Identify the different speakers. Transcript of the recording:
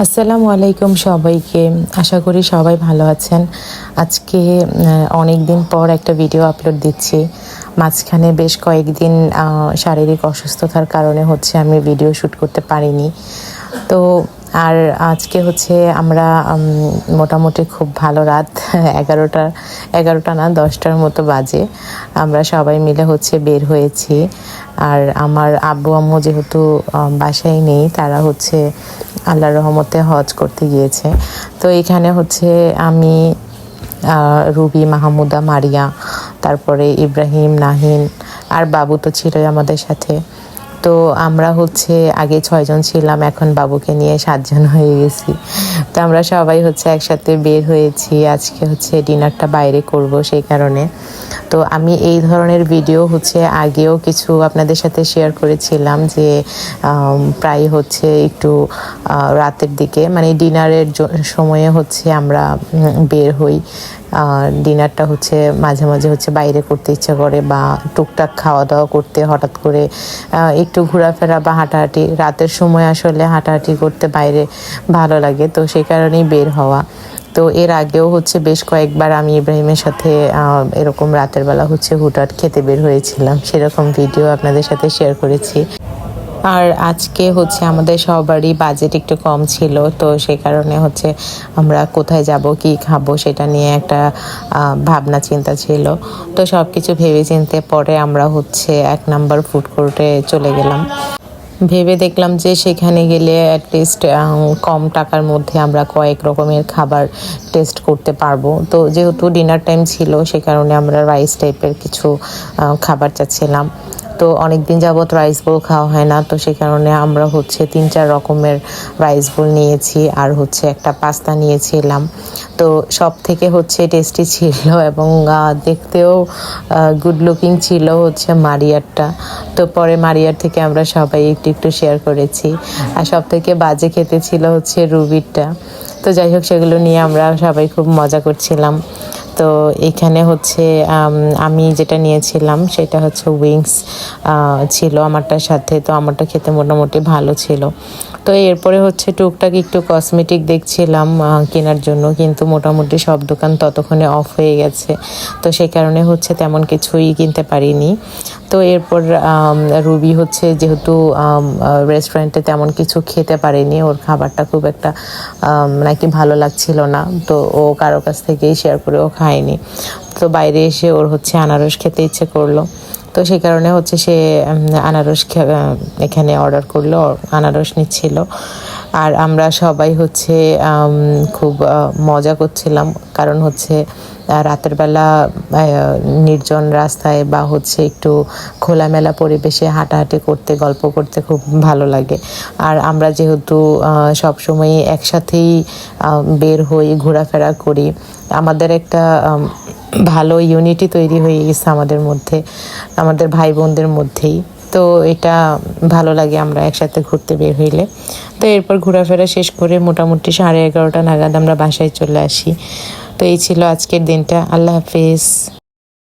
Speaker 1: আসসালামু আলাইকুম সবাইকে। আশা করি সবাই ভালো আছেন। আজকে অনেক দিন পর একটা ভিডিও আপলোড দিচ্ছি। মাঝখানে বেশ কয়েকদিন শারীরিক অসুস্থতার কারণে আমি ভিডিও শ্যুট করতে পারিনি। তো আর আজকে আমরা মোটামুটি খুব ভালো রাত 11টা না 10টার মতো বাজে। আমরা সবাই মিলে বের হয়েছি। আর আমার আব্বু আম্মু যেহেতু বাসায় নেই, তারা আল্লাহর রহমতে হজ করতে গিয়েছে। তো এখানে আমি, রুবি, মাহমুদা, মারিয়া, তারপরে ইব্রাহিম, নাহিন আর বাবু তো ছিলই আমাদের সাথে। তো আমরা আগে 6জন ছিলাম, এখন বাবুকে নিয়ে 7জন হয়ে গেছি। তো আমরা সবাই একসাথে বের হয়েছি। আজকে ডিনারটা বাইরে করব, সেই কারণে। তো আমি এই ধরনের ভিডিও আগেও কিছু আপনাদের সাথে শেয়ার করেছিলাম, যে প্রায় একটু রাতের দিকে, মানে ডিনারের সময়ে আমরা বের হই। ডিনারটা মাঝে মাঝে বাইরে করতে ইচ্ছা করে, বা টুকটাক খাওয়া দাওয়া করতে হঠাৎ করে একটু ঘোরাফেরা বা হাঁটাহাঁটি, রাতের সময় আসলে হাঁটাহাঁটি করতে বাইরে ভালো লাগে, তো সেই কারণেই বের হওয়া। তো এর আগেও বেশ কয়েকবার আমি ইব্রাহিমের সাথে এরকম রাতের বেলা হুটহাট খেতে বের হয়েছিলাম, সেরকম ভিডিও আপনাদের সাথে শেয়ার করেছি। আর আজকে আমাদের সবারই বাজেট একটু কম ছিল, তো সেই কারণে আমরা কোথায় যাব, কি খাবো, সেটা নিয়ে একটা ভাবনা চিন্তা ছিল। তো সব কিছু ভেবে চিন্তে পরে আমরা 1 নাম্বার ফুড কোর্টে চলে গেলাম। ভেবে দেখলাম যে সেখানে গেলে অ্যাটলিস্ট কম টাকার মধ্যে আমরা কয়েক রকমের খাবার টেস্ট করতে পারবো। তো যেহেতু ডিনার টাইম ছিল, সে কারণে আমরা রাইস টাইপের কিছু খাবার চাচ্ছিলাম। তো অনেক দিন যাবত রাইস বোল খাওয়া হয় না, তো সেই কারণে আমরা 3-4 রকমের রাইস বোল নিয়েছি, আর একটা পাস্তা নিয়েছিলাম। তো সব থেকে টেস্টি ছিল, এবং দেখতেও গুড লুকিং ছিল মারিয়ারটা। তো পরে মারিয়ার থেকে আমরা সবাই একটু একটু শেয়ার করেছি। আর সব থেকে বাজে খেতে ছিল রুবিরটা। তো যাই হোক, সেগুলো নিয়ে আমরা সবাই খুব মজা করছিলাম। তো এখানে আমি যেটা নিয়েছিলাম সেটা উইংস ছিল আমারটার সাথে। তো আমারটা খেতে মোটামুটি ভালো ছিল। তো এরপরে টুকটাক একটু কসমেটিক দেখছিলাম কেনার জন্য, কিন্তু মোটামুটি সব দোকান ততক্ষণে অফ হয়ে গেছে, তো সেই কারণে তেমন কিছুই কিনতে পারিনি। তো এরপর রুবি যেহেতু রেস্টুরেন্টে তেমন কিছু খেতে পারেনি, ওর খাবারটা খুব একটা নাকি ভালো লাগছিল না, তো ও কারো কাছ থেকেই শেয়ার করে ও খায়নি। তো বাইরে এসে ওর আনারস খেতে ইচ্ছে করলো, তো সেই কারণে সে আনারস এখানে অর্ডার করলো, আনারস নিচ্ছিল। আর আমরা সবাই খুব মজা করছিলাম, কারণ রাতের বেলা নির্জন রাস্তায় বা একটু খোলামেলা পরিবেশে হাঁটাহাঁটি করতে, গল্প করতে খুব ভালো লাগে। আর আমরা যেহেতু সবসময় একসাথেই বের হই, ঘোরাফেরা করি, আমাদের একটা ভালো ইউনিটি তৈরি হয়ে গেছে আমাদের মধ্যে, আমাদের ভাই বোনদের মধ্যেই। তো এটা ভালো লাগে আমরা একসাথে ঘুরতে বের হইলে। তো এরপর ঘোরাফেরা শেষ করে মোটামুটি 11:30 নাগাদ আমরা বাসায় চলে আসি। তো এই ছিল আজকের দিনটা। আল্লাহ হাফেজ।